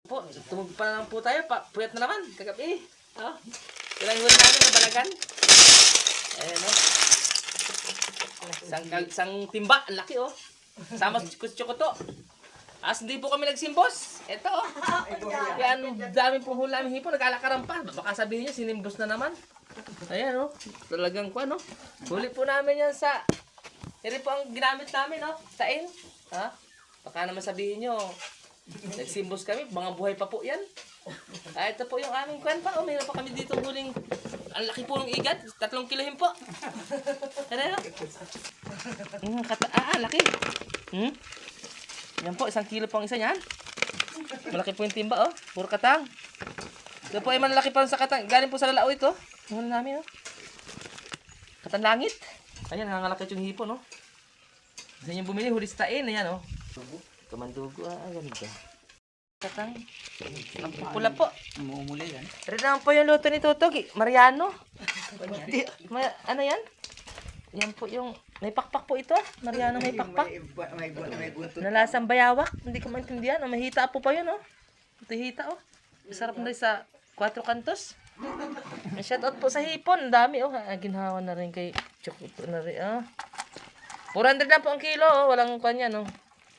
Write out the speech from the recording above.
Po, tumog pa naman po tayo. Puyat na naman. Kagabi. Oh. Ilang huli namin na balagan. Ayan o. Isang timba. Ang laki o. Sama sa kutso to. As hindi po kami nagsimbos. Ito o. Yan, dami pong hula namin hipon. Nagkalakaran pa. Baka sabihin nyo, sinimbos na naman. Ayan o. Talagang ko ano. Huli po namin yan sa... Yan po ang ginamit namin o. Tain. Ha? Baka naman sabihin nyo, nagsimbos kami, mga buhay pa po yan. Ito po yung aming kwan pa. Mayroon pa kami dito huling, ang laki po ng igat, 3 kilohin po. Ano? Laki. Yan po, 1 kilo po ang isa yan. Malaki po yung timba, oh. Puro katang. Ito po ay malaki pa sa katang. Galing po sa lalao ito. Ano namin, oh. Katang langit. Ayan, nangangalakit yung hipo, no. Kasi yung bumili, hulistain. Ayan, oh. Kamandugo, ganito. Katang. Ang pula po. Umumuli yan. Rin naman po yung luto ni Tutog. Mariano. Ano yan? Yan po yung... May pakpak po ito. Mariano may pakpak. May buntot. Nalasang bayawak. Hindi ko maintindihan. May hita po pa yun, oh. Ito hita, oh. Masarap na rin sa 4 kantos. May shoutout po sa hipon. Ang dami, oh. Ginhawa na rin kay Chokuto na rin, oh. 400 na po ang kilo, oh. Walang kanya, no.